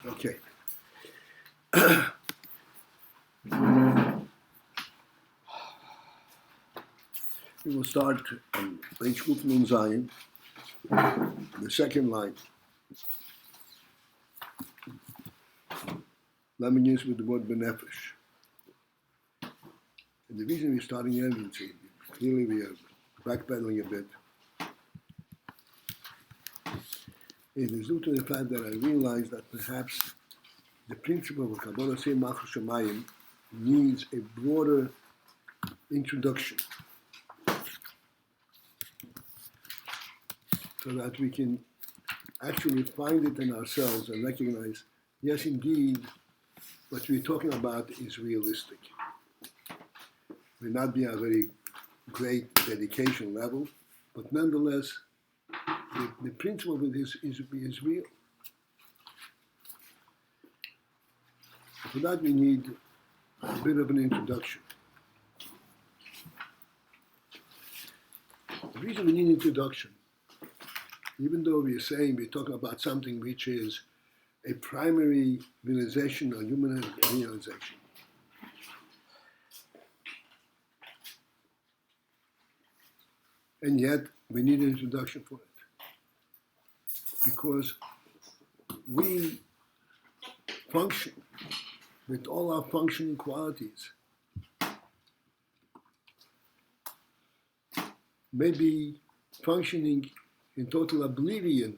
Okay. We will start on page Kuf Nun Zayin, the second line. Let me use with the word nefesh. And the reason we're starting early, clearly we are backpedaling a bit. It is due to the fact that I realized that perhaps the principle of Kabbalah Sei Malchus Shamayim needs a broader introduction so that we can actually find it in ourselves and recognize, yes, indeed, what we're talking about is realistic. May not be a very great dedication level, but nonetheless, the principle of it is real. For that, we need a bit of an introduction. The reason we need introduction, even though we're saying we're talking about something which is a primary realization or human realization, and yet we need an introduction for it. Because we function with all our functioning qualities. Maybe functioning in total oblivion.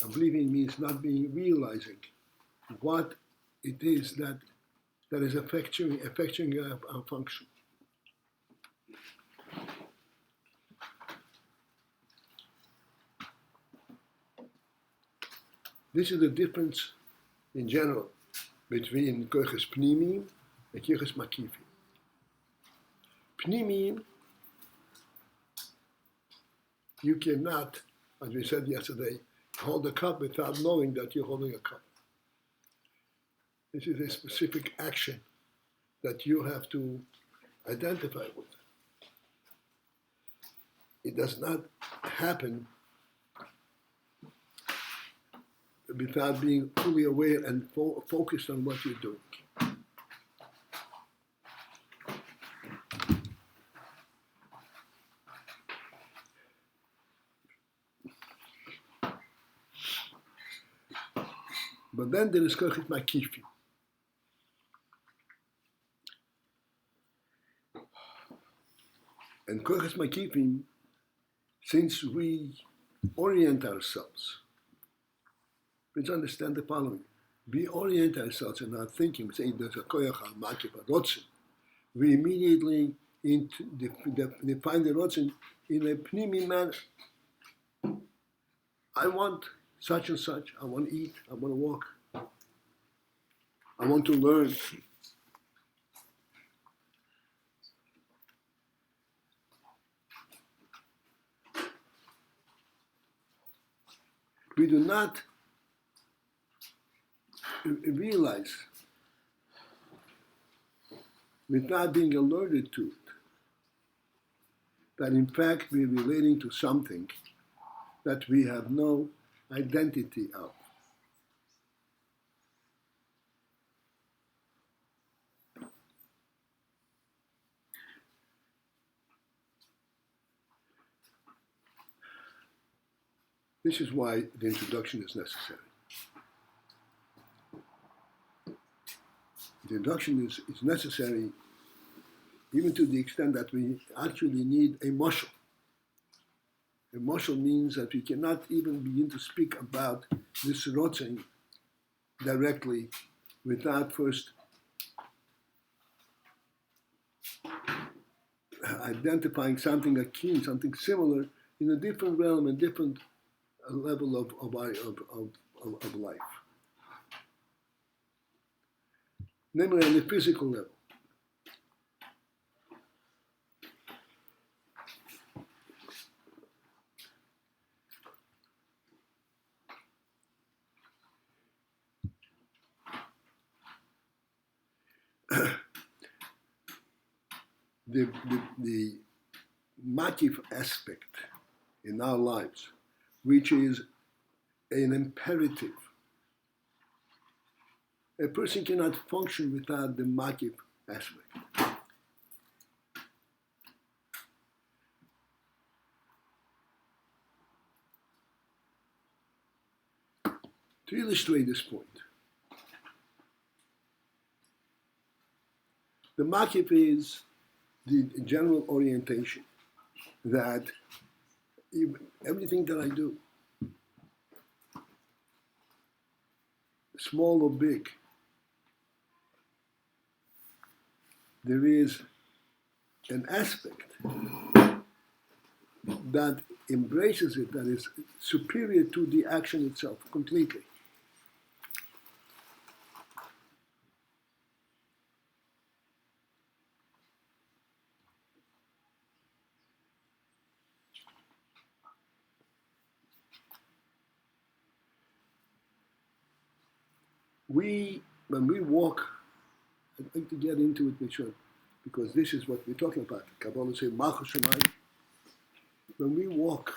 Oblivion means not being realizing what it is that is affecting our function. This is the difference in general between koiches pnimiyim and koiches makifim. Pnimiyim, you cannot, as we said yesterday, hold a cup without knowing that you're holding a cup. This is a specific action that you have to identify with. It does not happen without being fully aware and focused on what you're doing. But then there is koiches makifim. And koiches makifim, since we orient ourselves, let's understand the following. We orient ourselves in our thinking, we say there's a koyach makif ratzon. We immediately define the ratzon in a pnimi manner. I want such and such, I want to eat, I want to walk, I want to learn. We do not realize, without being alerted to it, that in fact we're relating to something that we have no identity of. This is why the introduction is necessary. The introduction is necessary even to the extent that we actually need a mashal. A mashal means that we cannot even begin to speak about this ratzon directly without first identifying something akin, something similar in a different realm, a different level of life. Namely on the physical level. The makif aspect in our lives, which is an imperative A person cannot function without the makif aspect. To illustrate this point, the makif is the general orientation that everything that I do, small or big, there is an aspect that embraces it, that is superior to the action itself completely. When we walk, I'd like to get into it, because this is what we're talking about. Kabbalah says, Malchus Shemayim. When we walk,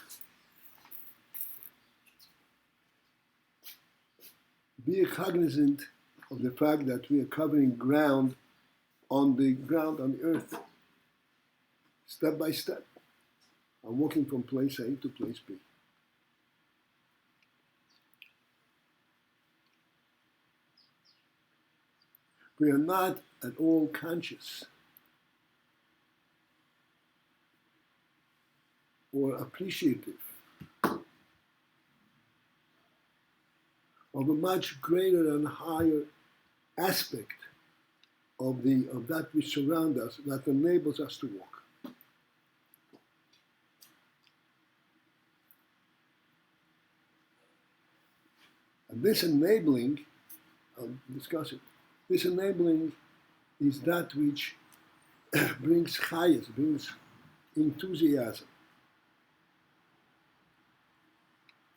be cognizant of the fact that we are covering ground on the earth, step by step. I'm walking from place A to place B. We are not at all conscious or appreciative of a much greater and higher aspect of that which surrounds us, that enables us to walk. And this enabling, I'll discuss it, this enabling is that which brings chayas, brings enthusiasm,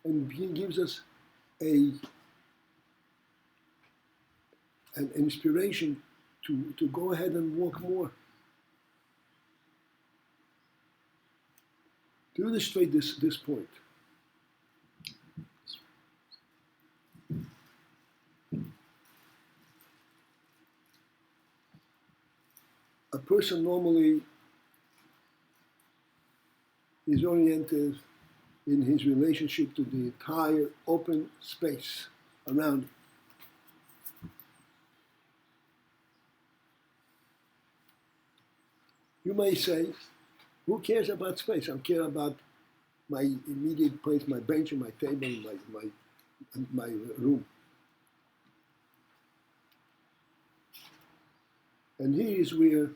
and gives us an inspiration to go ahead and walk more. To illustrate this point, a person normally is oriented in his relationship to the entire open space around him. You may say, who cares about space? I care about my immediate place, my bench and my table, my room. And here is where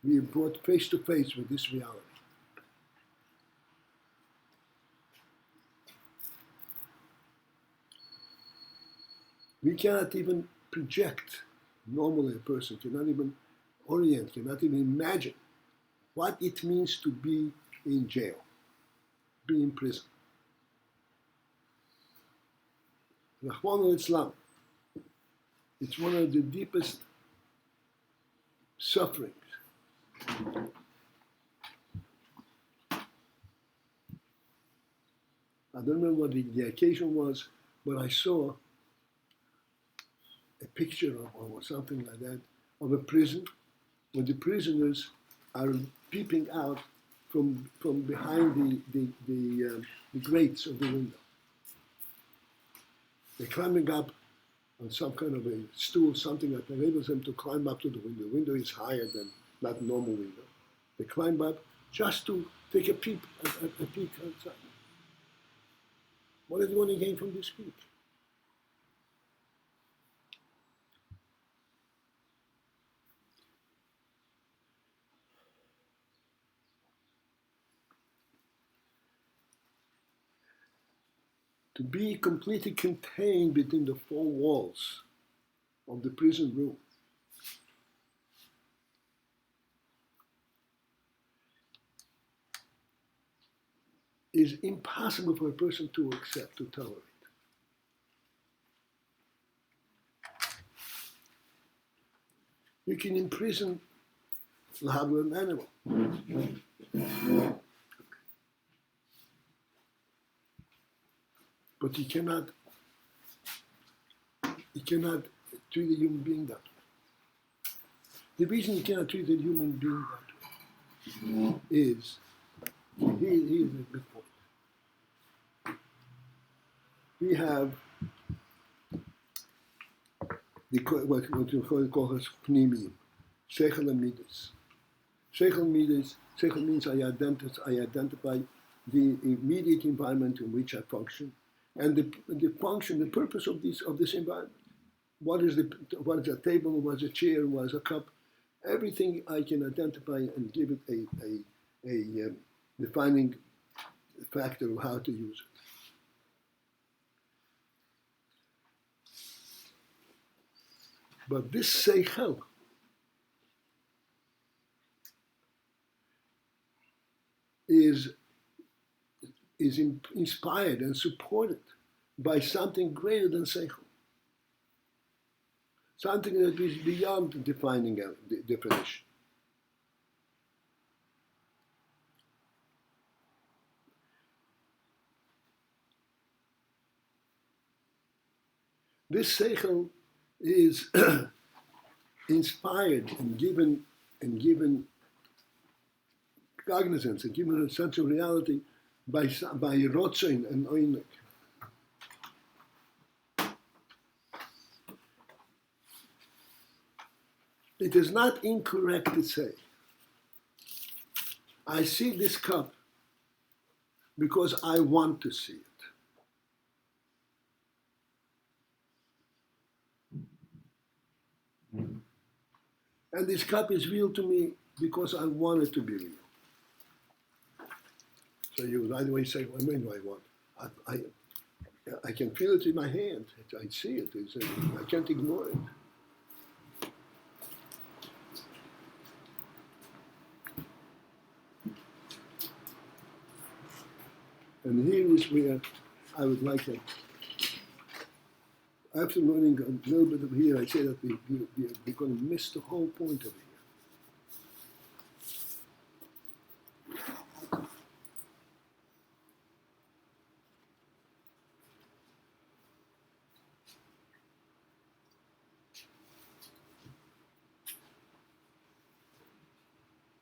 we are brought face to face with this reality. We cannot even project, normally a person cannot even orient, cannot even imagine what it means to be in jail, be in prison. Rahman al-Islam, it's one of the deepest sufferings. I don't remember what the occasion was, but I saw a picture or something like that of a prison where the prisoners are peeping out from behind the grates of the window. They're climbing up on some kind of a stool, something that enables them to climb up to the window. The window is higher than that normal window. They climb up just to take a peek outside. What do they want to gain from this peek? To be completely contained between the four walls of the prison room is impossible for a person to accept, to tolerate. You can imprison an animal. But you You cannot treat a human being that way. The reason you cannot treat a human being that way is, here's a big point. We have what you call as pnimim, seichel and midas. Seichel means I identify the immediate environment in which I function, and the purpose of this environment. What is a table? What is a chair? What is a cup? Everything I can identify and give it a defining factor of how to use it. But this seichel is inspired and supported by something greater than seichel, something that is beyond defining a definition. This seichel is inspired and given cognizance and given a sense of reality by ratzon and AYIN. It is not incorrect to say, I see this cup because I want to see it. And this cup is real to me because I want it to be real. So you right away say, what do I want? I can feel it in my hand. I see it. I can't ignore it. And here is where I would like to, after learning a little bit of here, I say that we're going to miss the whole point of it.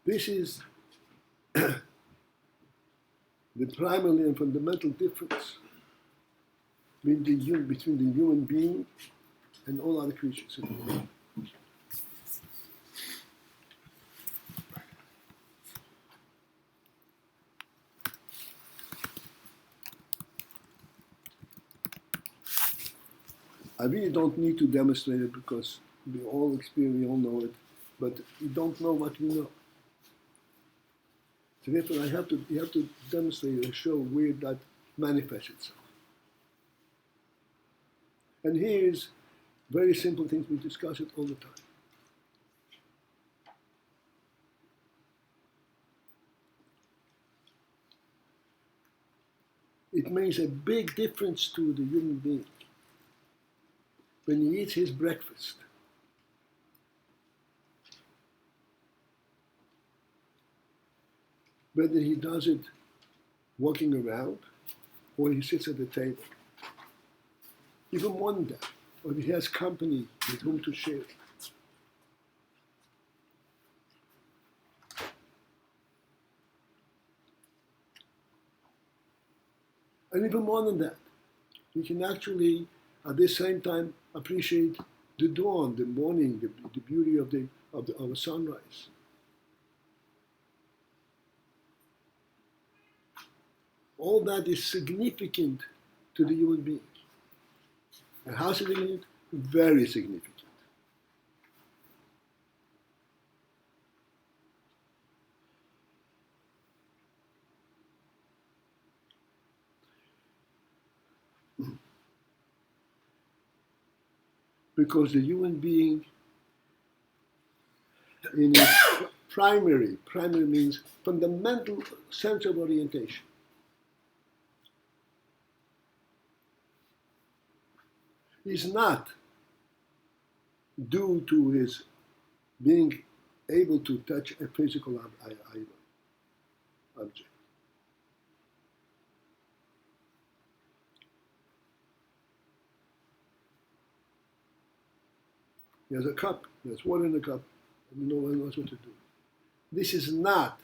This is the primary and fundamental difference between the human being and all other creatures in the world. I really don't need to demonstrate it because we all experience, we all know it, but we don't know what we know. So therefore, you have to demonstrate and show where that manifests itself. And here's very simple things, we discuss it all the time. It makes a big difference to the human being when he eats his breakfast. Whether he does it walking around or he sits at the table. Even one day, or he has company with whom to share it. And even more than that, he can actually, at the same time, appreciate the dawn, the morning, the beauty of a sunrise. All that is significant to the human being. And how significant? Very significant. Because the human being, in its primary means fundamental sense of orientation, is not due to his being able to touch a physical object. There's a cup, there's water in the cup, and no one knows what to do. This is not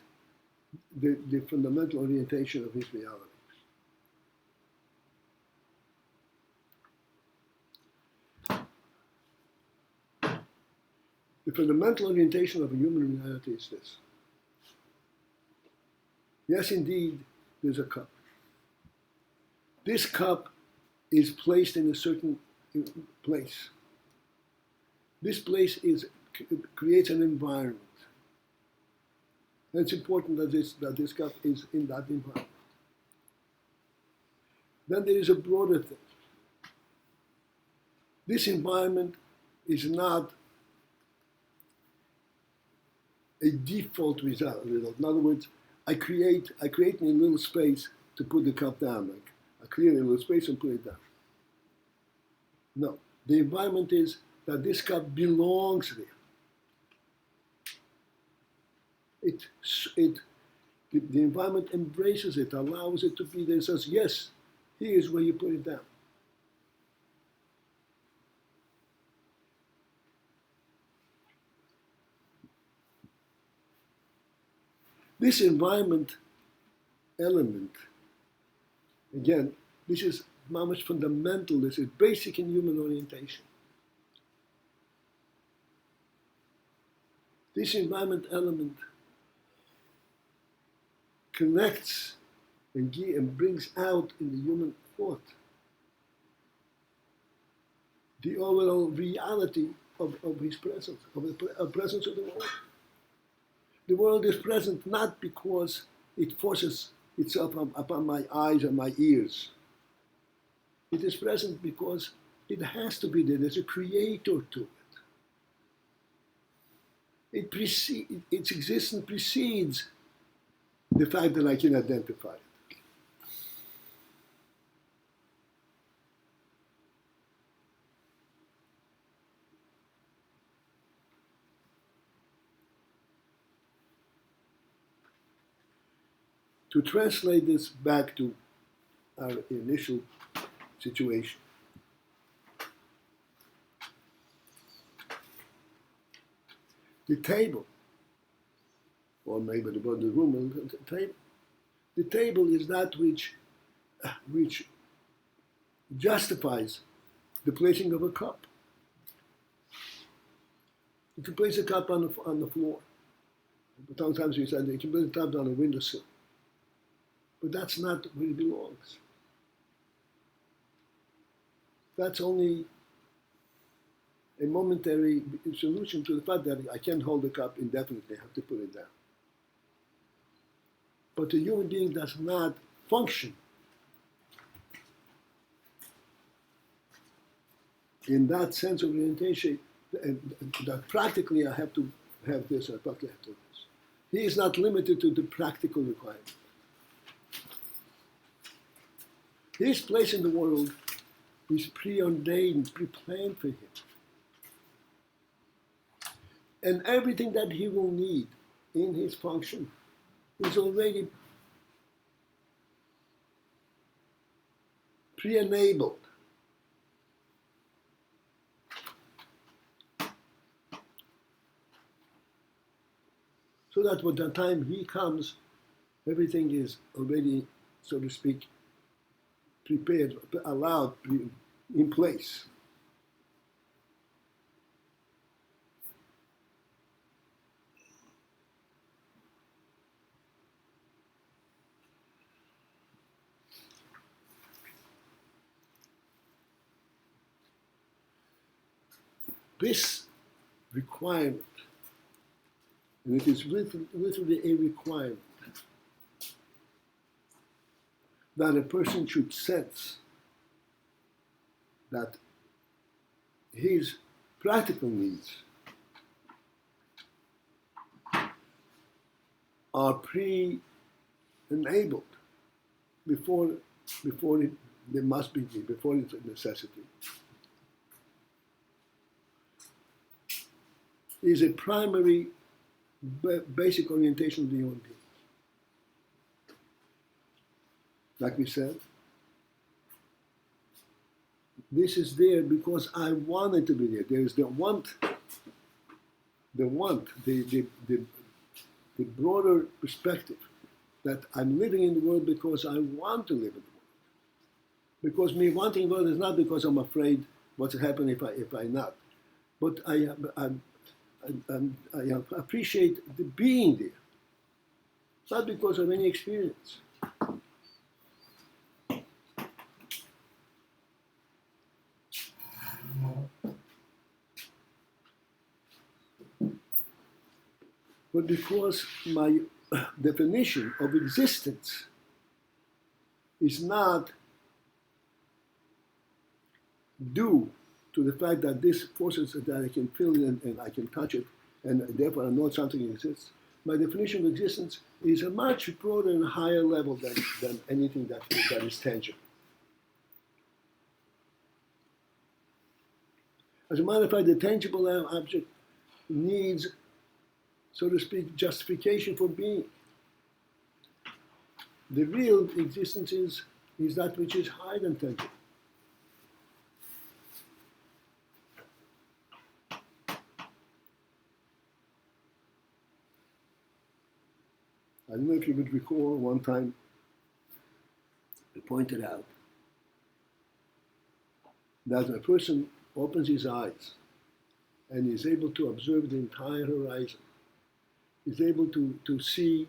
the fundamental orientation of his reality. The fundamental orientation of a human reality is this. Yes, indeed, there's a cup. This cup is placed in a certain place. This place creates an environment. And it's important that this cup is in that environment. Then there is a broader thing. This environment is not a default result. In other words, I create a little space to put the cup down. Like I create a little space and put it down. No, the environment is that this cup belongs there. The environment embraces it, allows it to be there, says, yes, here's where you put it down. This environment element, again, this is mamash fundamental, this is basic in human orientation. This environment element connects and brings out in the human thought the overall reality of his presence, of the presence of the world. The world is present not because it forces itself upon my eyes and my ears. It is present because it has to be there. There's a creator to it. Its existence precedes the fact that I can identify it. To translate this back to our initial situation, the table, or maybe the room, the table is that which justifies the placing of a cup. If you place a cup on the floor, sometimes we said that you can place a cup on a windowsill. But that's not where it belongs. That's only a momentary solution to the fact that I can't hold the cup indefinitely, I have to put it down. But the human being does not function in that sense of orientation, that practically I have to have this, I practically have to have this. He is not limited to the practical requirement. His place in the world is preordained, pre-planned for him. And everything that he will need in his function is already pre-enabled. So that by the time he comes, everything is already, so to speak, prepared, allowed, in place. This requirement, and it is literally a requirement, that a person should sense that his practical needs are pre-enabled before they must be, before it's a necessity. Is a primary basic orientation of the human being. Like we said, This is there because I want it to be there. There is the want, the broader perspective that I'm living in the world because I want to live in the world. Because me wanting the world is not because I'm afraid what's happen if I not, but I appreciate the being there, not because of any experience. But because my definition of existence is not due to the fact that this forces that I can feel and I can touch it, and therefore I know something exists. My definition of existence is a much broader and higher level than anything that is tangible. As a matter of fact, the tangible object needs, so to speak, justification for being. The real existence is that which is higher than tangible. I don't know if you would recall one time I pointed out that a person opens his eyes and is able to observe the entire horizon, is able to see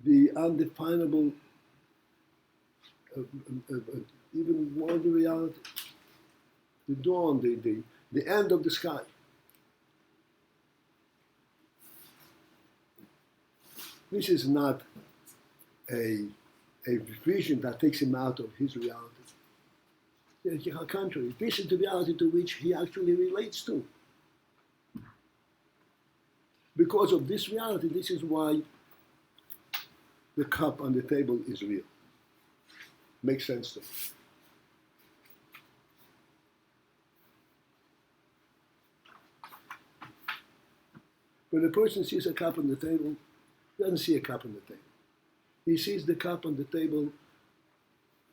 the undefinable, even more the reality, the dawn, the end of the sky. This is not a vision that takes him out of his reality. On the contrary, this is the reality to which he actually relates to. Because of this reality, this is why the cup on the table is real. Makes sense to me. When a person sees a cup on the table, he doesn't see a cup on the table. He sees the cup on the table,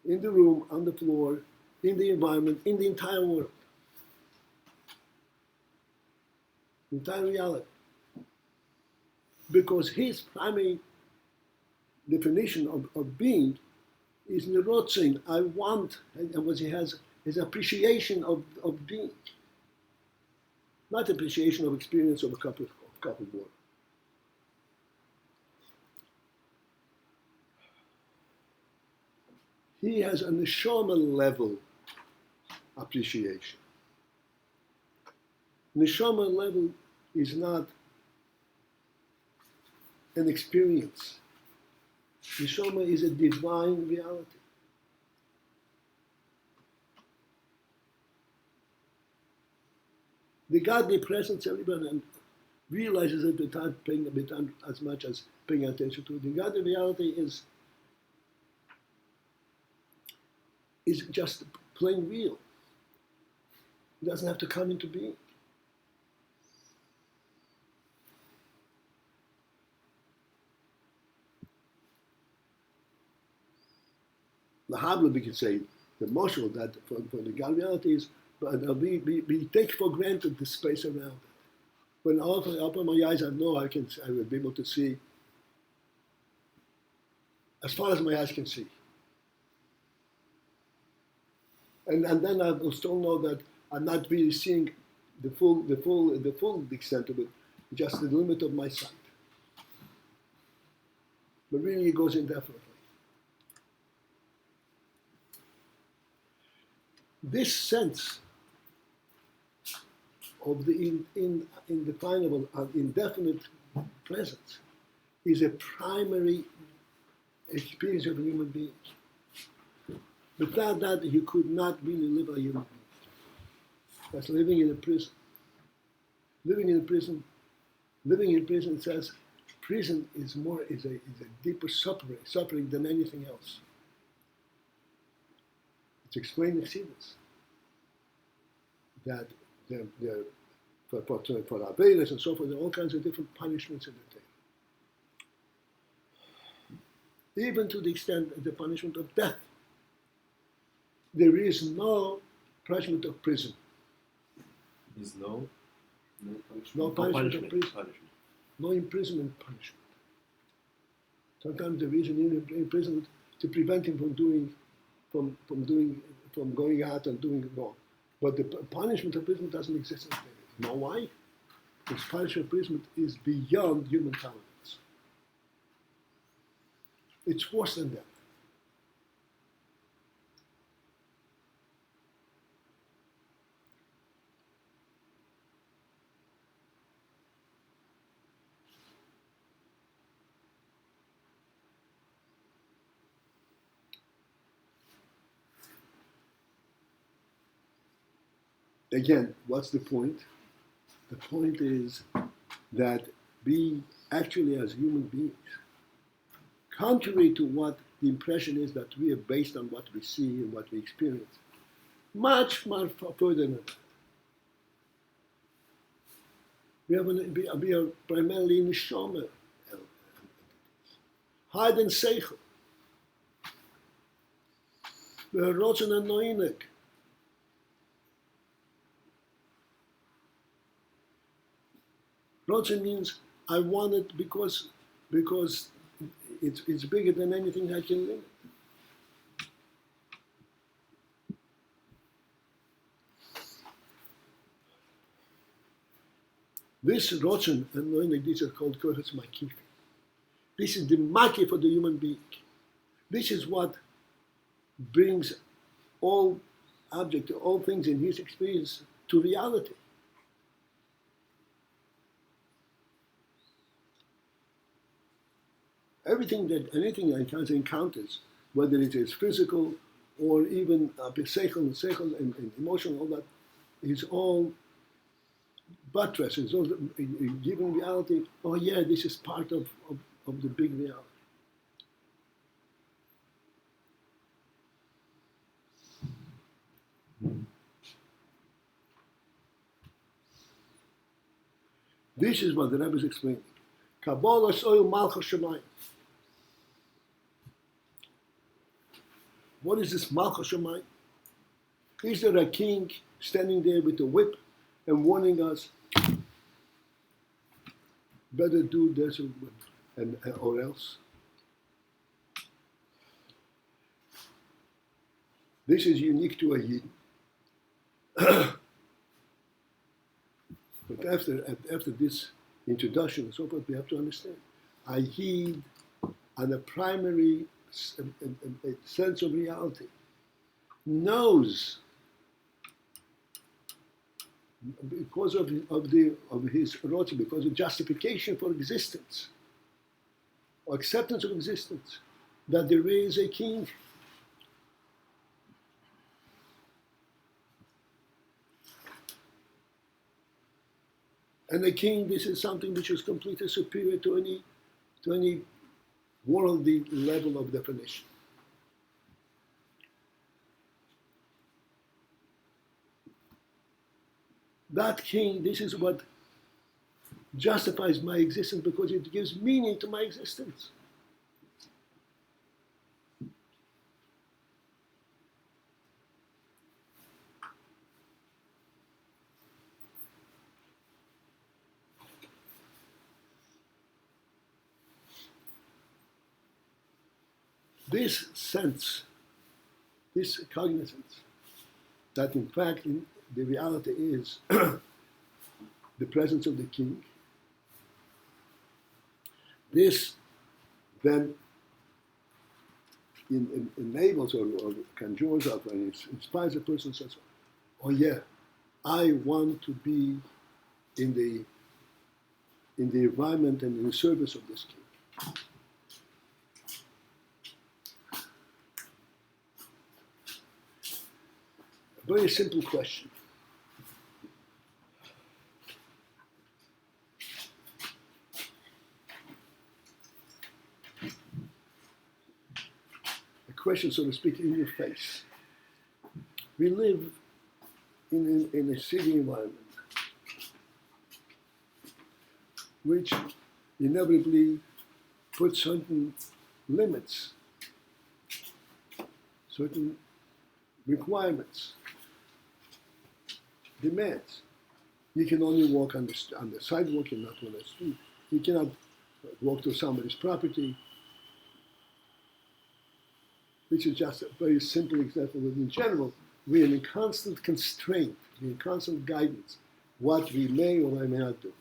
in the room, on the floor, in the environment, in the entire world. Entire reality. Because his primary definition of being is the ratzon. I want, and what he has is appreciation of being. Not appreciation of experience of a cup of water. He has a neshama level appreciation. Neshama level is not an experience. Neshama is a divine reality. The godly presence, everybody realizes it without paying a bit as much as paying attention to it. The godly reality is just plain real. It doesn't have to come into being. Lahabla, we could say, the marshal that for the God reality is, we take for granted the space around it. When I open my eyes, I know I will be able to see as far as my eyes can see. And then I will still know that I'm not really seeing the full extent of it, just the limit of my sight. But really, it goes indefinitely. This sense of the indefinable and indefinite presence is a primary experience of a human being. Without that, you could not really live a human being. That's living in a prison. Living in prison says prison is a deeper suffering than anything else. It's explained in Chassidus that for Avelis and so forth, there are all kinds of different punishments in the thing. Even to the extent of the punishment of death there is no punishment of prison. Is no punishment. No punishment of prison. Punishment. No imprisonment punishment. Sometimes there is an imprisonment to prevent him from going out and doing wrong. But the punishment of prison doesn't exist in Torah. You know why? Because punishment of prison is beyond human tolerance. It's worse than that. Again, what's the point? The point is that we actually, as human beings, contrary to what the impression is that we are based on what we see and what we experience, much further than that. We are primarily neshama, hide and seichel. We are ratzon and noinek. Ratzon means I want it because it's bigger than anything I can limit. This ratzon and knowing these are called kochos makif. This is the makif for the human being. This is what brings all objects, all things in his experience to reality. Anything that encounters, whether it is physical or even seichel and emotional, all that, is all buttresses, all giving reality. Oh yeah, this is part of the big reality. This is what the Rebbe is explaining. Kabbalah soil malchus shemayim. What is this malchus shemayim? Is there a king standing there with a whip and warning us, better do this or else? This is unique to AYIN. But after this introduction and so forth, we have to understand AYIN, on a primary sense of reality, knows, because of his roti, because of justification for existence, or acceptance of existence, that there is a king. And a king, this is something which is completely superior to any worldly level of definition. That king, this is what justifies my existence, because it gives meaning to my existence. This sense, this cognizance, that in fact the reality is the presence of the king, this then enables or conjures up and inspires a person to say, oh yeah, I want to be in the environment and in the service of this king. A very simple question. A question, so to speak, in your face. We live in a city environment which inevitably puts certain limits, certain requirements, demands. You can only walk on the sidewalk and not on the street. You cannot walk to somebody's property, which is just a very simple example. But in general, we are in constant constraint, we're in constant guidance, what we may or may not do.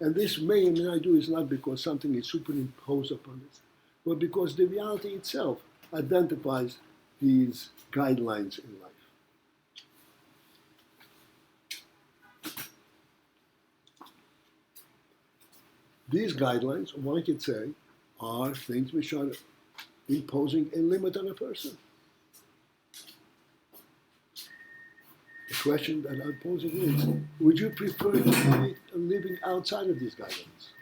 And this may or may not do is not because something is superimposed upon us, but because the reality itself identifies these guidelines in life. These guidelines, one could say, are things which are imposing a limit on a person. The question that I'm posing is, would you prefer to be living outside of these guidelines?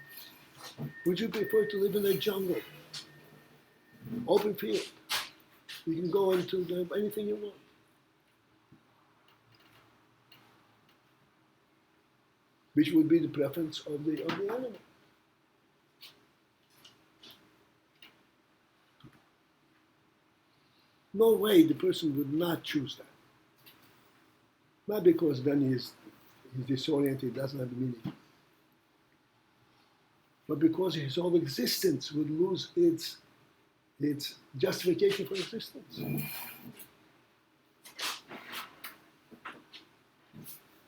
Would you prefer to live in a jungle, open field? You can go into anything you want. Which would be the preference of the animal. No way the person would not choose that. Not because then he's disoriented, doesn't have meaning. But because his whole existence would lose its justification for existence.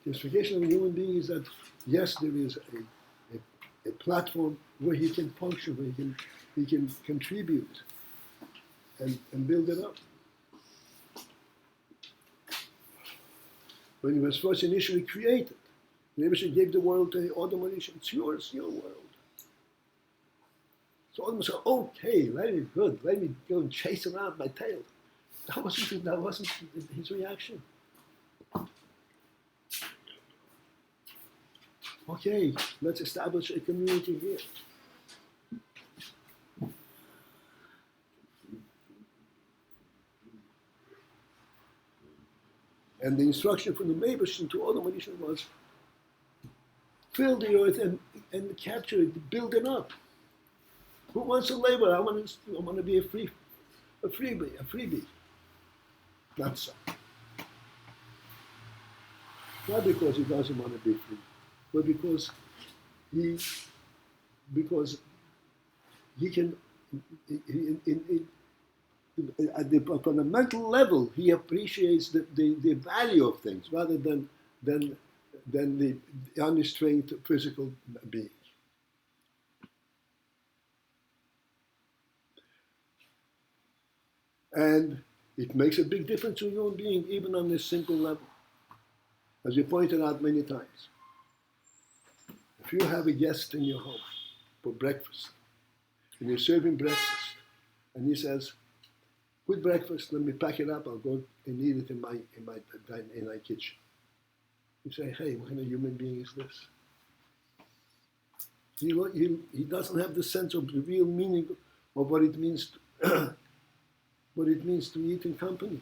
Justification of a human being is that, yes, there is a platform where he can function, where he can contribute and build it up. When he was first initially created, the Rebbe gave the world to Adam and Isha. It's yours, your world. So Adam said, okay, very good. Let me go and chase around my tail. That wasn't his reaction. Okay, let's establish a community here. And the instruction from the Meibesh to Adam and Isha was, fill the earth and capture it, build it up. Who wants to labor? I want to be a freebie. Not so. Not because he doesn't want to be free, but because he can, at the fundamental level, he appreciates the value of things rather than the unrestrained physical being. And it makes a big difference to a human being, even on this simple level. As you pointed out many times. If you have a guest in your home for breakfast, and you're serving breakfast, and he says, good breakfast, let me pack it up, I'll go and eat it in my kitchen. You say, hey, what kind of human being is this? He doesn't have the sense of the real meaning of what it means to eat in company.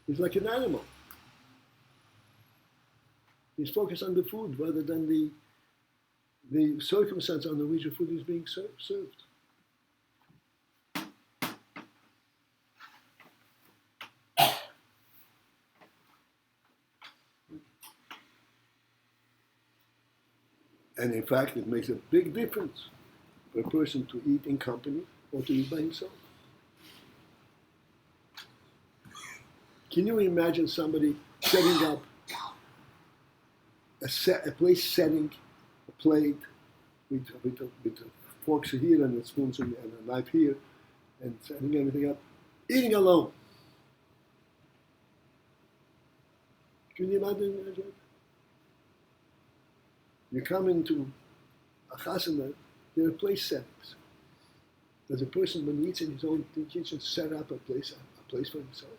He's like an animal. He's focused on the food rather than the circumstance under which the food is being served. And in fact, it makes a big difference for a person to eat in company or to eat by himself. Can you imagine somebody setting up a place, setting a plate with forks here and a spoons and a knife here, and setting everything up, eating alone? Can you imagine that? You come into a chasana, there are place settings. Does a person, when he eats in his own kitchen, set up a place for himself?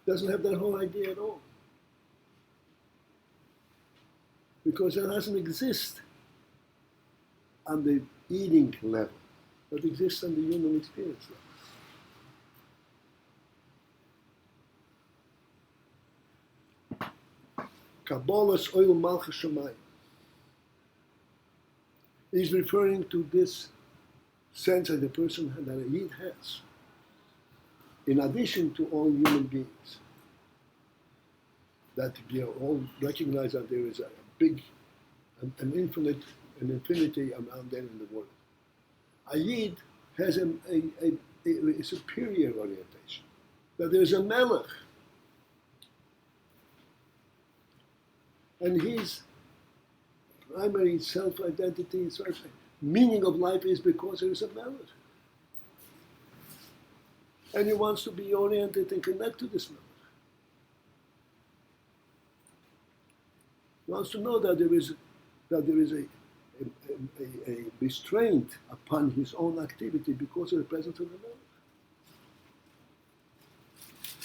Doesn't have that whole idea at all. Because that doesn't exist on the eating level, but exists on the human experience level. Kabbalah's oil malchus shamayim. He's referring to this sense that the person that a Yid has, in addition to all human beings, that we all recognize that there is a big, an infinity around there in the world. A Yid has a superior orientation, that there is a Melech, and his primary self-identity, meaning of life is because there is a Melech. And he wants to be oriented and connect to this Melech. He wants to know that there is a restraint upon his own activity because of the presence of the Melech.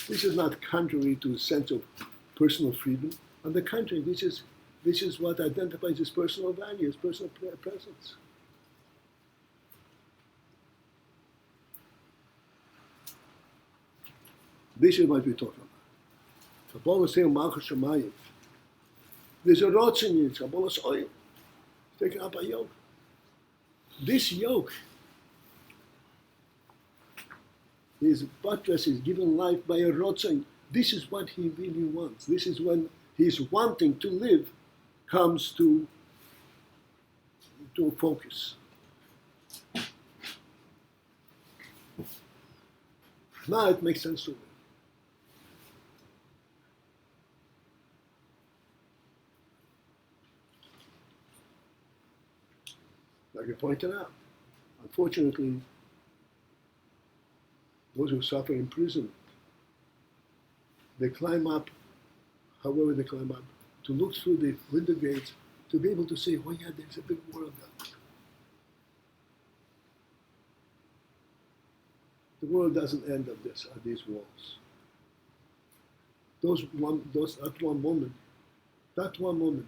This is not contrary to a sense of personal freedom. On the contrary, this is what identifies his personal value, his personal presence. This is what we're talking about. Kabbalah is saying, Malchus Shemayim. There's a ratzon in it, Kabbalah's oil. Taking up a yoke. This yoke, his buttress is given life by a ratzon. This is what he really wants. This is when his wanting to live comes to focus. Now it makes sense to me. Like you pointed out, unfortunately, those who suffer imprisonment, they climb up, however they climb up, to look through the window gates, to be able to say, oh yeah, there's a big world out there. The world doesn't end at these walls. That one moment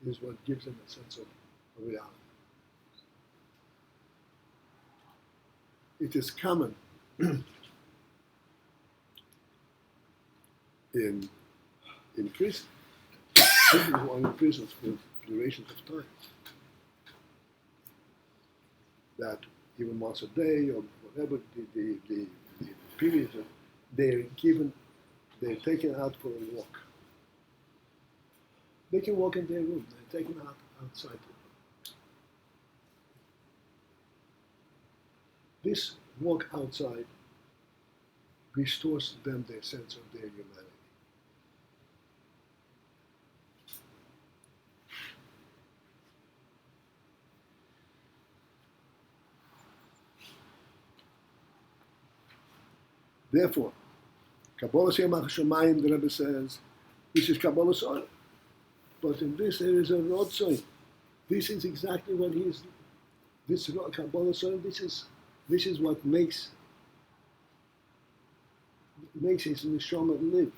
is what gives them a sense of reality. It is common in prison, people who are in prisons for durations of time, that even once a day or whatever the period, they're taken out for a walk. They can walk in their room, they're taken out outside. This walk outside restores them their sense of their humanity. Therefore, Kabbalah Shemayim, the Rebbe says, this is Kabbalah Soil. But in this there is a ratzon. This is exactly what he is. This Kabbalah Soil, this is what makes his neshama live.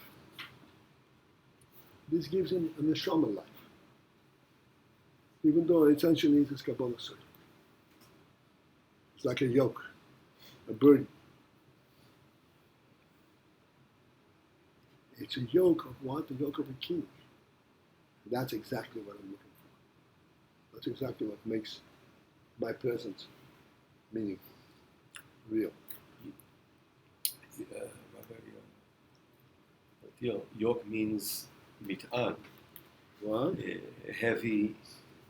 This gives him a neshama life. Even though essentially it is Kabbalah Soil. It's like a yoke, a burden. It's a yoke of what? The yoke of a king. That's exactly what I'm looking for. That's exactly what makes my presence meaningful, real. Yoke means mit'an. What? Heavy.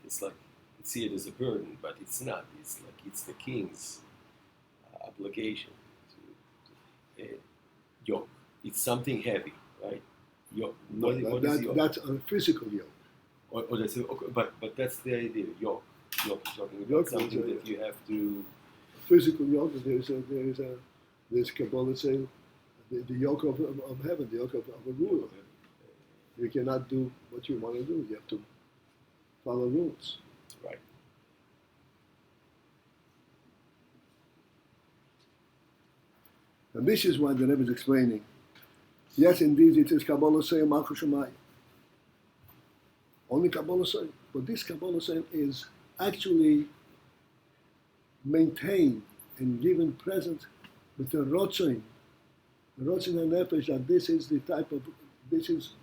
It's like, you see it as a burden, but it's not. It's like it's the king's obligation to yoke. It's something heavy, right? Yoke. What is yoke? That's a physical yoke. Or that's okay, but that's the idea. Yoke. Yoke. Talking about Yoke something that you have to. Physical yoke. There's Kabbalah saying the yoke of heaven, the yoke of a ruler. You cannot do what you want to do. You have to follow rules. Right. And this is what the Rebbe is explaining. Yes, indeed, it is Kabbalah saying Malchus Shemayim. Only Kabbalah saying. But this Kabbalah saying is actually maintained and given present with the ratzon and nefesh, that this is the type of, this is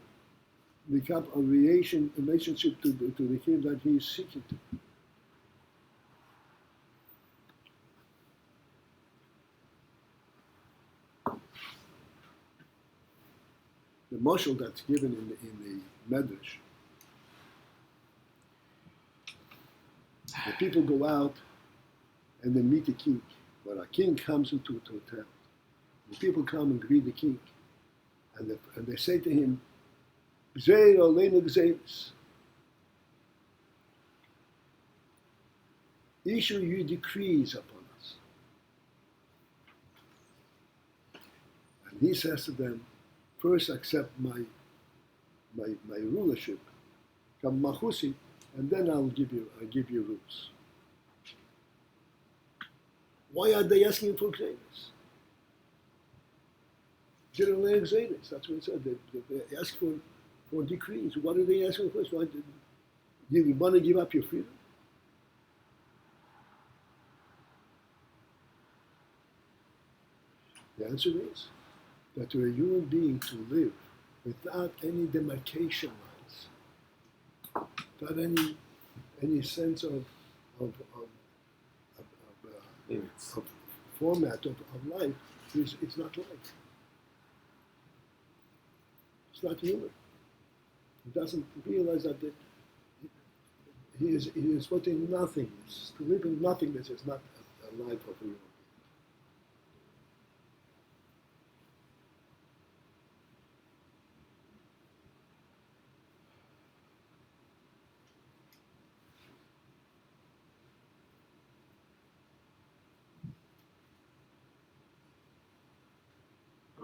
the type of relationship to the king that he is seeking to. The mashal that's given in the Medrash, the people go out and they meet the king. When a king comes into a hotel, the people come and greet the king, and they say to him, "B'zeir aleinu b'zeiros." Issue your decrees upon us. And he says to them, first accept my rulership, come machusi, and then I'll give you rules. Why are they asking for gzeiros? General gzeiros, that's what it said. They ask for decrees. What are they asking for? Why you want to give up your freedom? The answer is that for a human being to live without any demarcation lines, without any sense of format of life, it's not life. It's not human. He doesn't realize that he is put in nothingness. To live in nothingness is not a life of a human being.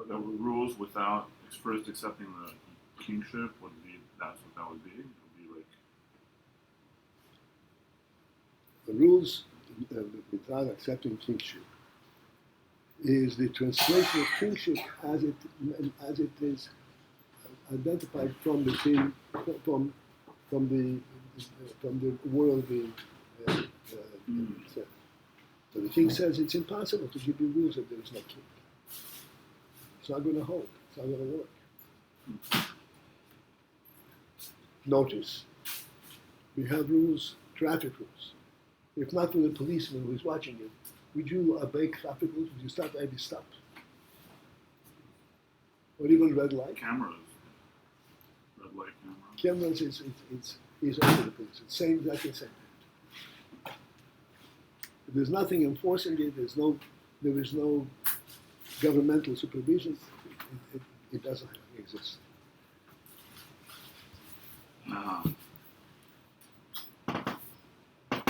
There were rules without first accepting the kingship. That's what that would be. It would be like the rules without accepting kingship is the translation of kingship as it is identified from the king, from the worldly. So the king says it's impossible to give you rules if there is no king. It's not going to hold. It's not going to work. Notice, we have rules, traffic rules. If not for the policeman who is watching you, would you obey traffic rules? Would you stop at every stop? Or even red light? cameras, red light camera. Cameras is over the police. It's exactly the same. If there's nothing enforcing it, there is no governmental supervision, it doesn't exist.